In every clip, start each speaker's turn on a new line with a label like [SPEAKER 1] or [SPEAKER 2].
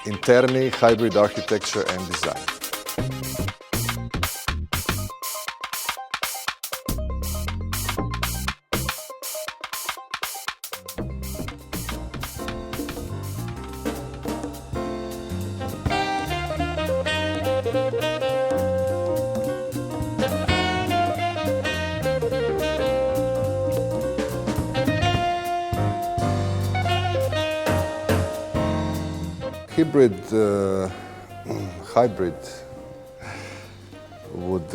[SPEAKER 1] Interni, hybrid architecture and design. Hybrid would,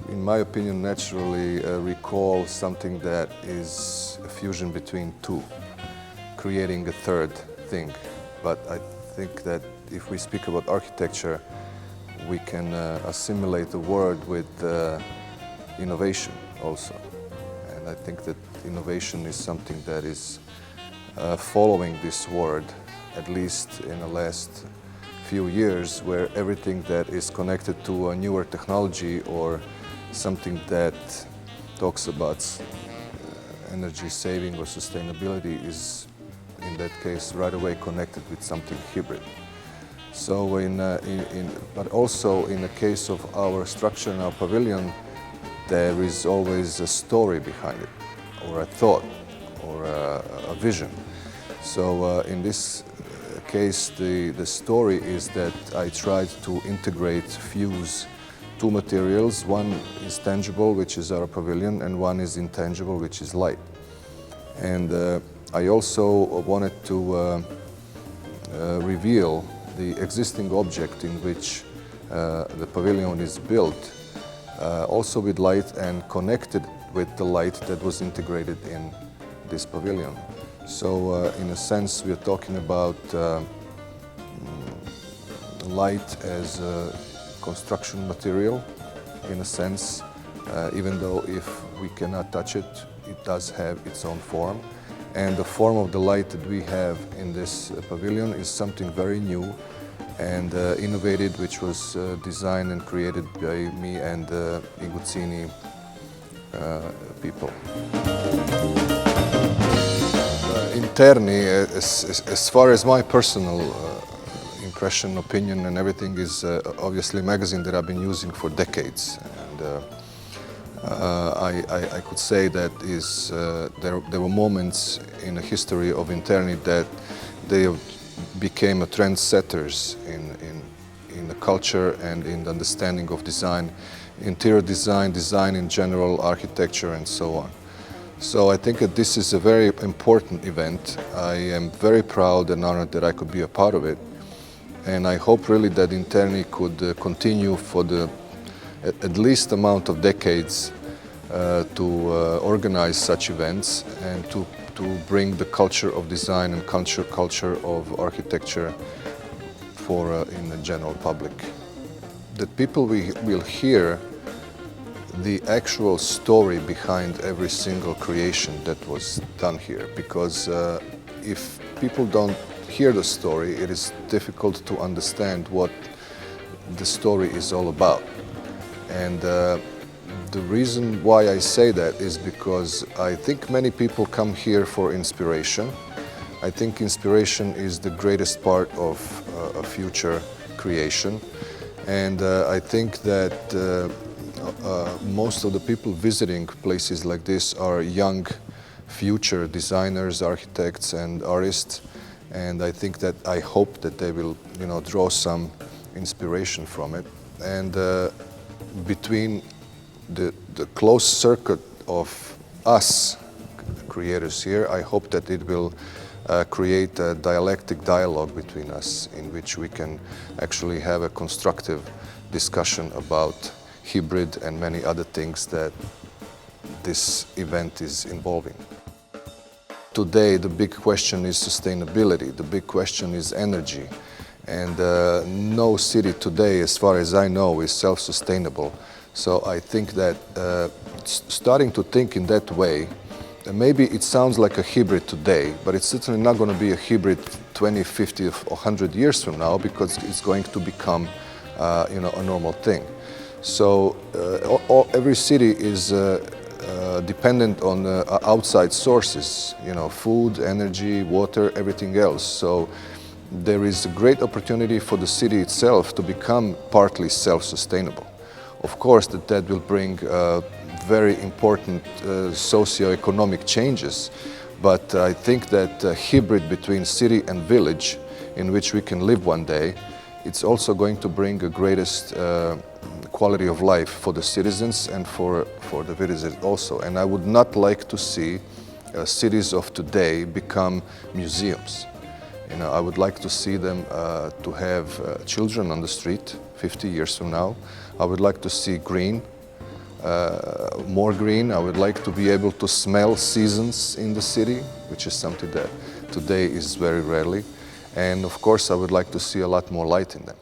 [SPEAKER 1] in my opinion, naturally recall something that is a fusion between two, creating a third thing. But I think that if we speak about architecture, we can assimilate the word with innovation also. And I think that innovation is something that is following this word, at least in the last few years, where everything that is connected to a newer technology or something that talks about energy saving or sustainability is, in that case, right away connected with something hybrid. So, but also in the case of our structure in our pavilion, there is always a story behind it, or a thought, or a vision. So in this case, the story is that I tried to fuse two materials. One is tangible, which is our pavilion, and one is intangible, which is light. And I also wanted to reveal the existing object in which the pavilion is built, also with light, and connected with the light that was integrated in this pavilion. So in a sense, we are talking about light as a construction material, in a sense, even though if we cannot touch it, it does have its own form. And the form of the light that we have in this pavilion is something very new and innovative, which was designed and created by me and Iguzzini people. Interni, as far as my personal impression, opinion and everything, is obviously a magazine that I've been using for decades. And I could say that there were moments in the history of Interni that they became trendsetters in the culture and in the understanding of design, interior design, design in general, architecture and so on. So I think that this is a very important event. I am very proud and honored that I could be a part of it. And I hope really that Interni could continue for the at least amount of decades to organize such events and to bring the culture of design and culture of architecture in the general public. That people will hear the actual story behind every single creation that was done here, because if people don't hear the story, it is difficult to understand what the story is all about. And the reason why I say that is because I think many people come here for inspiration. I think inspiration is the greatest part of a future creation. And I think that most of the people visiting places like this are young future designers, architects and artists. And I think that I hope that they will, draw some inspiration from it. And between the close circuit of us creators here, I hope that it will create a dialectic dialogue between us, in which we can actually have a constructive discussion about hybrid and many other things that this event is involving. Today, the big question is sustainability. The big question is energy. And no city today, as far as I know, is self-sustainable. So I think that starting to think in that way, maybe it sounds like a hybrid today, but it's certainly not going to be a hybrid 20, 50, or 100 years from now, because it's going to become a normal thing. So every city is dependent on outside sources, food, energy, water, everything else. So there is a great opportunity for the city itself to become partly self-sustainable. Of course, that will bring very important socio-economic changes, but I think that a hybrid between city and village in which we can live one day, it's also going to bring a greatest quality of life for the citizens and for the villagers also. And I would not like to see cities of today become museums. You know, I would like to see them to have children on the street 50 years from now. I would like to see green, more green. I would like to be able to smell seasons in the city, which is something that today is very rarely. And of course, I would like to see a lot more light in them.